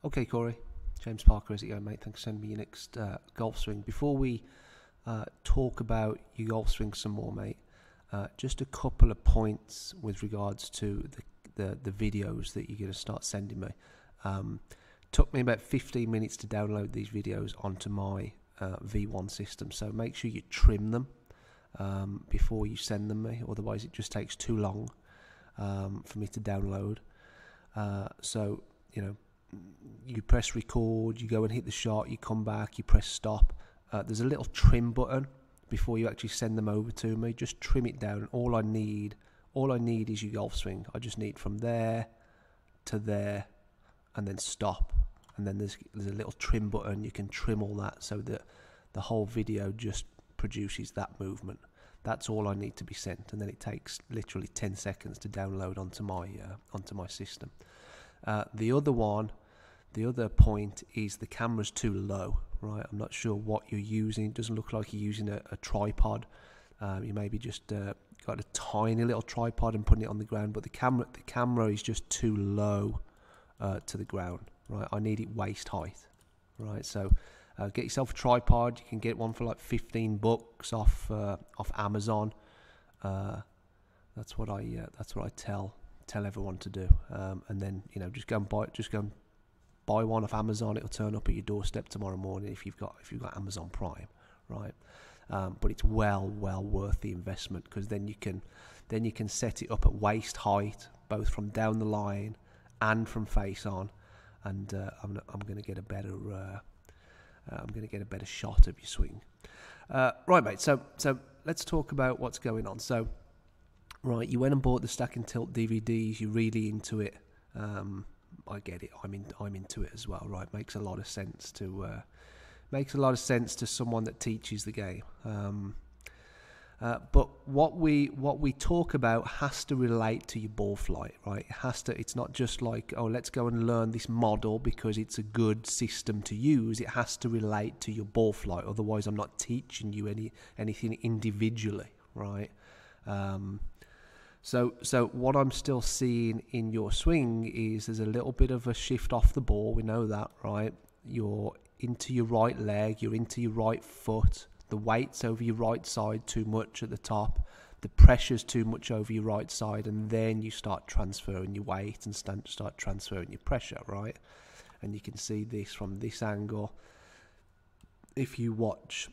Okay, Corey. James Parker, how's it going, mate? Thanks for sending me your next golf swing. Before we talk about your golf swing some more, mate, just a couple of points with regards to the videos that you're going to start sending me. Took me about 15 minutes to download these videos onto my V1 system, so make sure you trim them before you send them me, otherwise it just takes too long for me to download. So, you know, you press record, you go and hit the shot, you come back, you press stop. There's a little trim button before you actually send them over to me. Just trim it down. All I need is your golf swing. I just need from there to there and then stop. And then there's a little trim button. You can trim all that so that the whole video just produces that movement. That's all I need to be sent, and then it takes literally 10 seconds to download onto my system. The other point is the camera's too low, right? I'm not sure what you're using. It doesn't look like you're using a tripod. You maybe just got a tiny little tripod and putting it on the ground, but the camera is just too low to the ground, right? I need it waist height, right? So get yourself a tripod. You can get one for like $15 off Amazon. That's what I tell everyone to do. And then just go and buy one off Amazon. It'll turn up at your doorstep tomorrow morning if you've got Amazon Prime, right? But it's well worth the investment, because then you can set it up at waist height, both from down the line and from face on, and I'm going to get a better shot of your swing. Right, mate. So let's talk about what's going on. So, right, you went and bought the Stack and Tilt DVDs. You're really into it. I get it. I'm into it as well. Right, makes a lot of sense to someone that teaches the game. But what we talk about has to relate to your ball flight, right? It has to. It's not just like, oh, let's go and learn this model because it's a good system to use. It has to relate to your ball flight. Otherwise, I'm not teaching you anything individually, right? So what I'm still seeing in your swing is there's a little bit of a shift off the ball. We know that, right? You're into your right leg. You're into your right foot. The weight's over your right side too much at the top. The pressure's too much over your right side, and then you start transferring your weight and start transferring your pressure, right? And you can see this from this angle. If you watch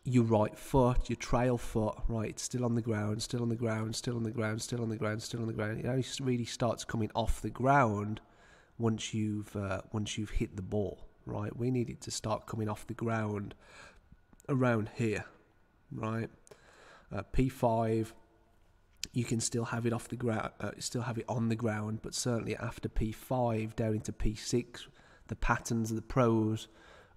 your right foot, your trail foot, right, it's still on the ground, still on the ground, still on the ground, still on the ground, still on the ground. It only really starts coming off the ground once you've hit the ball, right? We need it to start coming off the ground around here, right? P5, you can still have it off the ground, still have it on the ground, but certainly after P5 down into P6, the patterns of the pros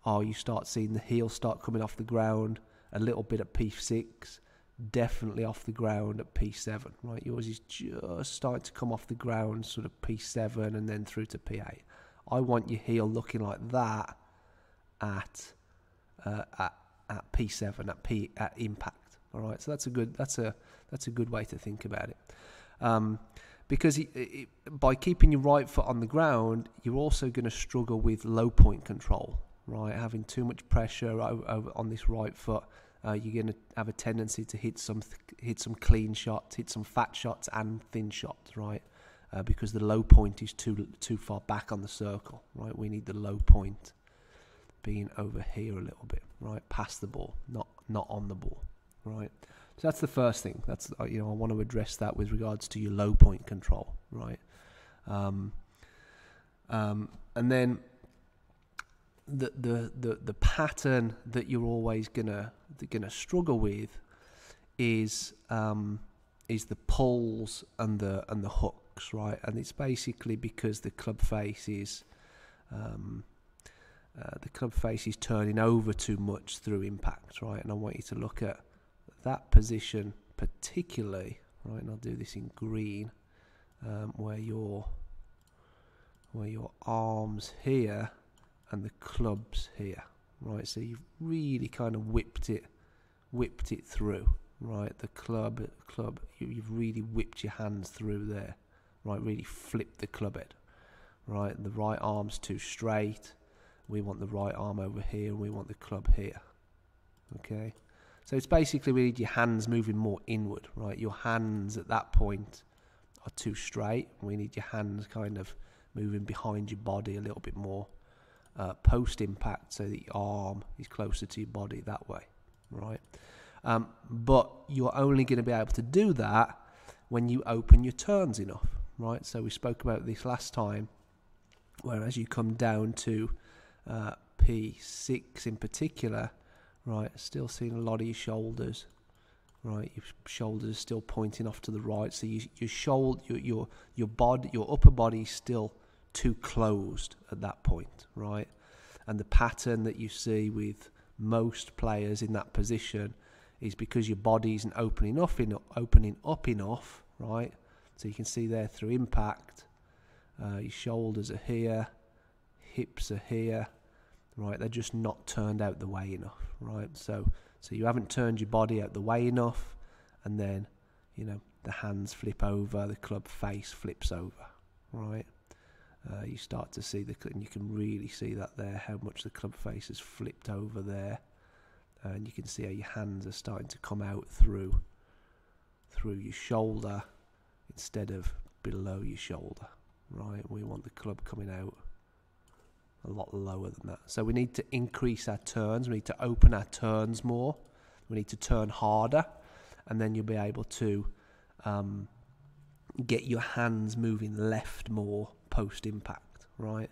are you start seeing the heel start coming off the ground a little bit at P6, definitely off the ground at P7, right? Yours is just starting to come off the ground, sort of P7 and then through to P8. I want your heel looking like that at P7, at impact. All right, so that's a good way to think about it. Because by keeping your right foot on the ground, you're also going to struggle with low point control, right? Having too much pressure over on this right foot, you're going to have a tendency to hit some clean shots, hit some fat shots and thin shots, right? Because the low point is too far back on the circle, right? We need the low point being over here a little bit, right? Past the ball, not on the ball, right? So that's the first thing. That's I want to address that with regards to your low point control, right? And then the pattern that you're always gonna struggle with is the pulls and the hooks, right? And it's basically because the club face is turning over too much through impact, right? And I want you to look at that position particularly, right? And I'll do this in green, where your arms here and the clubs here, right? So you've really kind of whipped it through, right? The club, you've really whipped your hands through there, right? Really flipped the club head, right? The right arm's too straight. We want the right arm over here, and we want the club here. Okay, so it's basically we need your hands moving more inward, right? Your hands at that point are too straight. We need your hands kind of moving behind your body a little bit more post impact, so that your arm is closer to your body that way, right? But you're only going to be able to do that when you open your turns enough, right? So we spoke about this last time, where as you come down to P6 in particular, right, still seeing a lot of your shoulders, right? Your shoulders are still pointing off to the right, so your body, your upper body is still too closed at that point, right? And the pattern that you see with most players in that position is because your body isn't opening up enough, right? So you can see there through impact, your shoulders are here, hips are here, right? They're just not turned out the way enough, right? So you haven't turned your body out the way enough, and then, you know, the hands flip over, the club face flips over, right? You start to see and you can really see that there, how much the club face has flipped over there, and you can see how your hands are starting to come out through your shoulder instead of below your shoulder, right? We want the club coming out a lot lower than that. So we need to increase our turns. We need to open our turns more. We need to turn harder, and then you'll be able to get your hands moving left more post impact, right?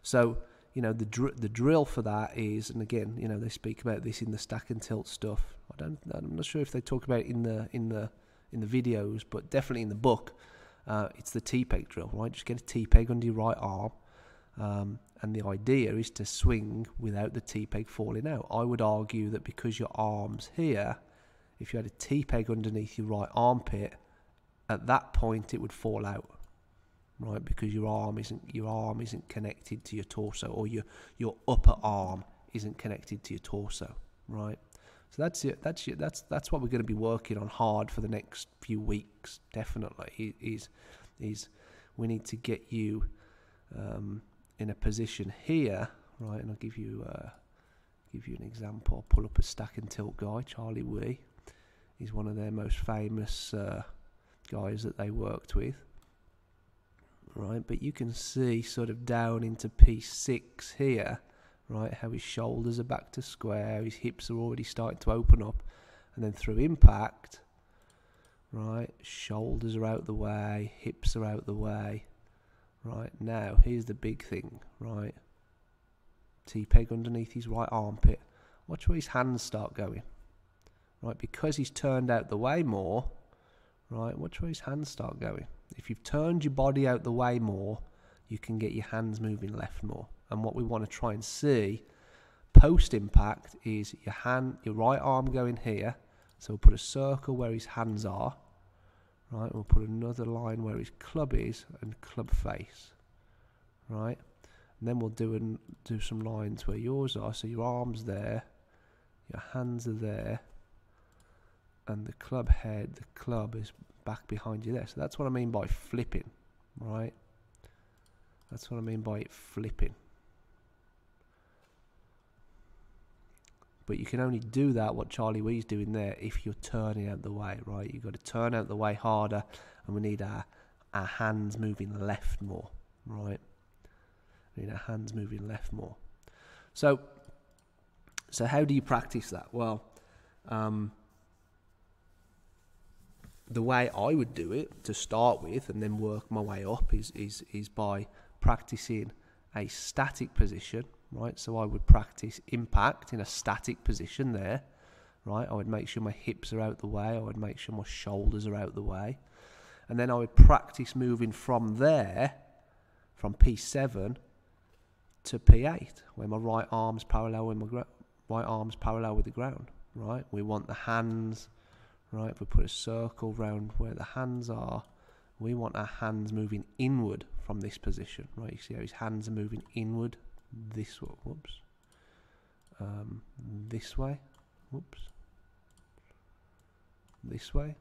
So, you know, the drill for that is, and again, you know, they speak about this in the stack and tilt stuff. I'm not sure if they talk about it in the videos, but definitely in the book. It's the T-peg drill, right? Just get a T-peg under your right arm. And the idea is to swing without the T-peg falling out. I would argue that because your arm's here, if you had a T-peg underneath your right armpit, at that point it would fall out, right? Because your arm isn't connected to your torso, or your upper arm isn't connected to your torso, right? So that's it. That's what we're going to be working on hard for the next few weeks. Definitely is we need to get you in a position here, right? And I'll give you an example. I'll pull up a stack and tilt guy, Charlie Wee. He's one of their most famous guys that they worked with, right? But you can see sort of down into P6 here, right, how his shoulders are back to square, his hips are already starting to open up, and then through impact, right, shoulders are out the way, hips are out the way. Right, now, here's the big thing, right? T-peg underneath his right armpit. Watch where his hands start going. Right, because he's turned out the way more, right, watch where his hands start going. If you've turned your body out the way more, you can get your hands moving left more. And what we want to try and see post-impact is your right arm going here. So we'll put a circle where his hands are. Right, we'll put another line where his club is and club face, right? And then we'll do some lines where yours are. So your arm's there, your hands are there, and the club head, the club is back behind you there. So that's what I mean by flipping, right? That's what I mean by it flipping. But you can only do that, what Charlie Wee's doing there, if you're turning out the way, right? You've got to turn out the way harder, and we need our hands moving left more, right? We need our hands moving left more. So how do you practice that? Well, the way I would do it to start with, and then work my way up, is by practicing a static position. Right, so I would practice impact in a static position there, right? I would make sure my hips are out the way. I would make sure my shoulders are out the way. And then I would practice moving from there, from P7 to P8, where my right arm's parallel with the ground, right? We want the hands, right? If we put a circle round where the hands are, we want our hands moving inward from this position, right? You see how his hands are moving inward. This way, this way, this way,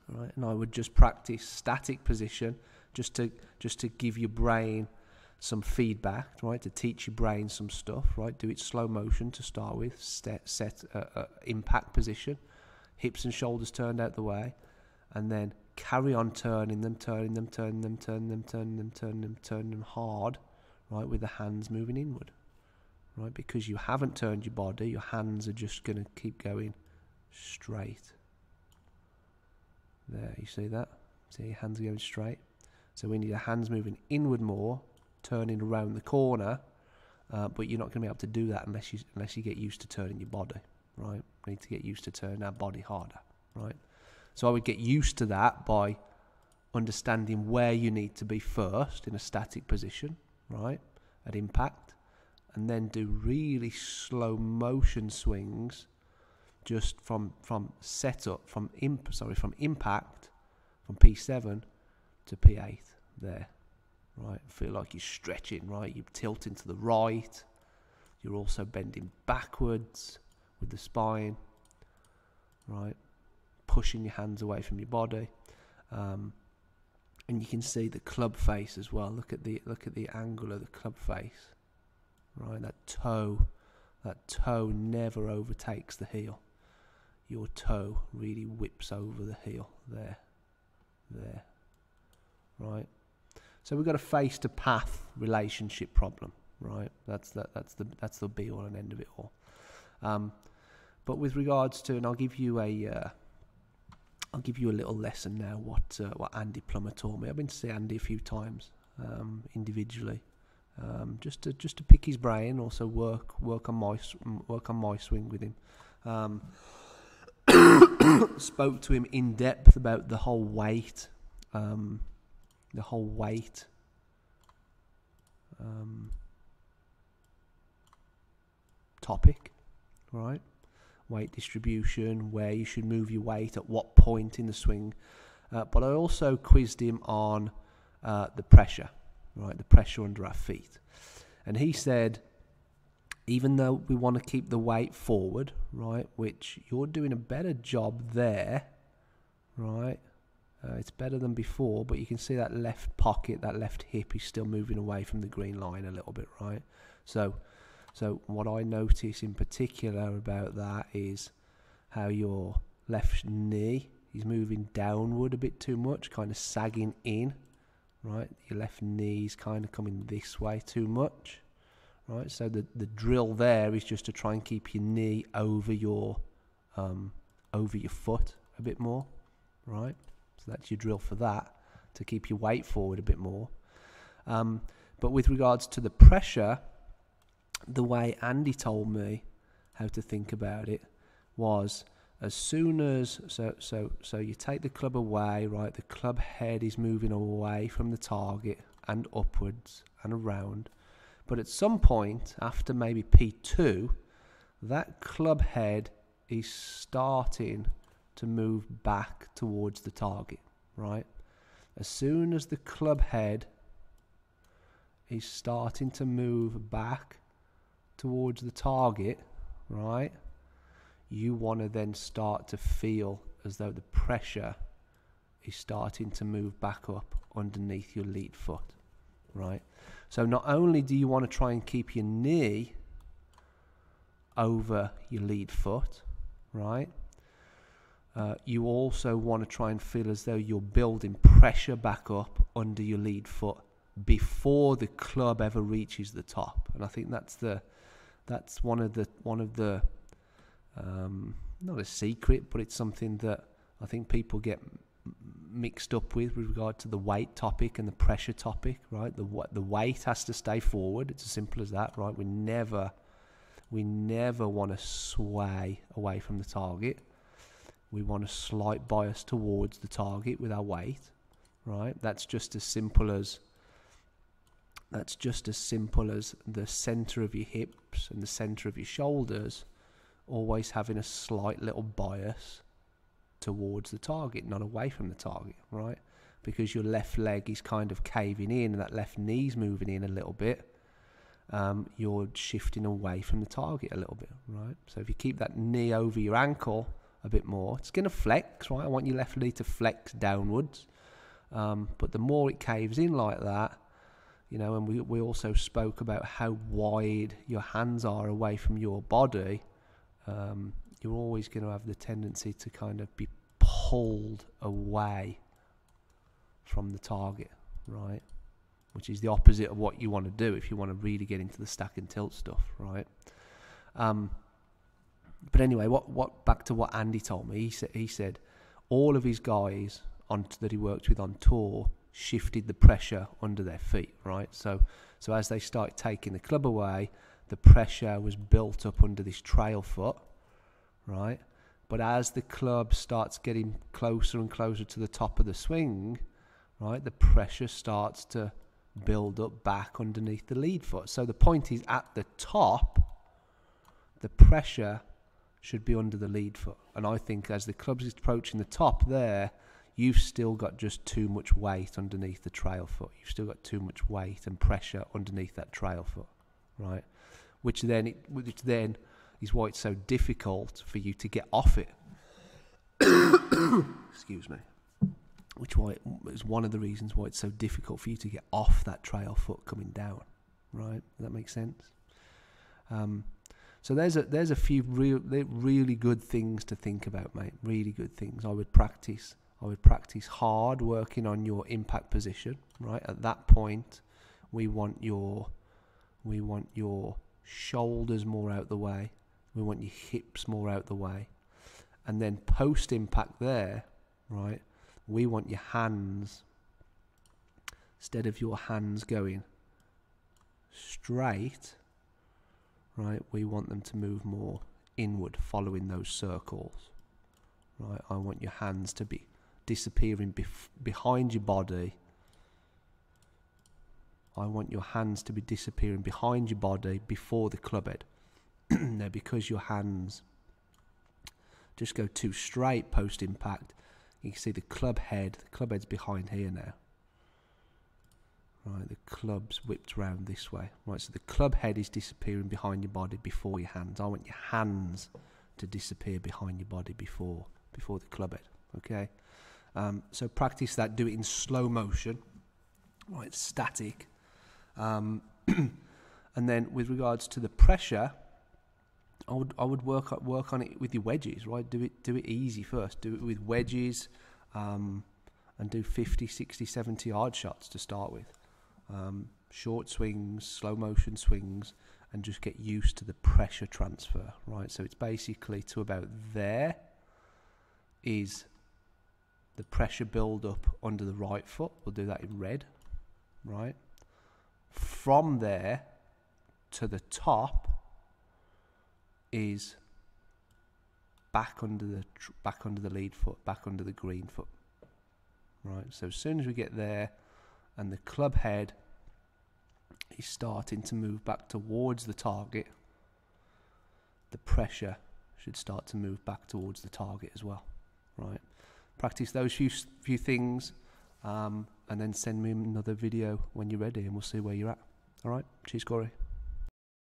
right? And I would just practice static position, just to give your brain some feedback, right? To teach your brain some stuff, right? Do it slow motion to start with. Set impact position, hips and shoulders turned out the way, and then carry on turning them hard, right? With the hands moving inward, right? Because you haven't turned your body, your hands are just going to keep going straight. There, you see that? See your hands going straight. So we need our hands moving inward more, turning around the corner, but you're not going to be able to do that unless you get used to turning your body, right? We need to get used to turning our body harder, right? So I would get used to that by understanding where you need to be first in a static position, right, at impact, and then do really slow motion swings just from setup, from impact, from P7 to P8 there, right? Feel like you're stretching, right? You're tilting to the right. You're also bending backwards with the spine, right? Pushing your hands away from your body, and you can see the club face as well. Look at the angle of the club face, right? That toe never overtakes the heel. Your toe really whips over the heel there, right? So we've got a face to path relationship problem, right? That's the be all and end of it all. But with regards to, and I'll give you a little lesson now. What Andy Plummer taught me. I've been to see Andy a few times individually, just to pick his brain. Also work on my swing with him. Spoke to him in depth about the whole weight topic, right? Weight distribution, where you should move your weight, at what point in the swing. But I also quizzed him on the pressure, right? The pressure under our feet. And he said, even though we want to keep the weight forward, right, which you're doing a better job there, right? It's better than before, but you can see that left pocket, that left hip is still moving away from the green line a little bit, right? So what I notice in particular about that is how your left knee is moving downward a bit too much, kind of sagging in, right? Your left knee's kind of coming this way too much, right? So the drill there is just to try and keep your knee over your foot a bit more, right? So that's your drill for that, to keep your weight forward a bit more. But with regards to the pressure, the way Andy told me how to think about it was, as soon as so you take the club away, right? The club head is moving away from the target and upwards and around. But at some point after maybe P2, that club head is starting to move back towards the target, right? As soon as the club head is starting to move back towards the target, right, you want to then start to feel as though the pressure is starting to move back up underneath your lead foot, right? So not only do you want to try and keep your knee over your lead foot, right, you also want to try and feel as though you're building pressure back up under your lead foot before the club ever reaches the top. And I think that's one of the not a secret, but it's something that I think people get mixed up with regard to the weight topic and the pressure topic, right? The weight has to stay forward. It's as simple as that, right? We never want to sway away from the target. We want a slight bias towards the target with our weight, right? That's just as simple as the center of your hips and the center of your shoulders always having a slight little bias towards the target, not away from the target, right? Because your left leg is kind of caving in and that left knee's moving in a little bit, you're shifting away from the target a little bit, right? So if you keep that knee over your ankle a bit more, it's going to flex, right? I want your left knee to flex downwards. But the more it caves in like that, you know, and we also spoke about how wide your hands are away from your body, you're always going to have the tendency to kind of be pulled away from the target, right? Which is the opposite of what you want to do if you want to really get into the stack and tilt stuff, right? But anyway, what back to what Andy told me. He said all of his guys that he worked with on tour shifted the pressure under their feet, right? So as they started taking the club away, the pressure was built up under this trail foot, right? But as the club starts getting closer and closer to the top of the swing, right, the pressure starts to build up back underneath the lead foot. So the point is, at the top, the pressure should be under the lead foot. And I think as the club's approaching the top there, you've still got just too much weight underneath the trail foot. You've still got too much weight and pressure underneath that trail foot, right? Which then is why it's so difficult for you to get off it. Excuse me. Which is one of the reasons why it's so difficult for you to get off that trail foot coming down, right? Does that make sense? So there's a few really good things to think about, mate. Really good things. I would practice hard working on your impact position, right? At that point, we want your shoulders more out the way. We want your hips more out the way. And then post impact there, right? We want your hands, instead of your hands going straight, right? We want them to move more inward, following those circles, right? I want your hands to be disappearing behind your body. I want your hands to be disappearing behind your body before the club head. Now, because your hands just go too straight post impact, you can see the club head's behind here now. Right, the club's whipped round this way. Right, so the club head is disappearing behind your body before your hands. I want your hands to disappear behind your body before the club head. Okay, so practice that. Do it in slow motion. Right, static. And then with regards to the pressure, I would work on it with your wedges, right? Do it easy first. Do it with wedges, and do 50, 60, 70 yard shots to start with. Short swings, slow motion swings, and just get used to the pressure transfer, right? So it's basically to about there is the pressure build up under the right foot. We'll do that in red, right? From there to the top is back under the lead foot, back under the green foot, right? So as soon as we get there and the club head is starting to move back towards the target, the pressure should start to move back towards the target as well, right? Practice those few things, and then send me another video when you're ready, and we'll see where you're at. All right, cheers, Corey.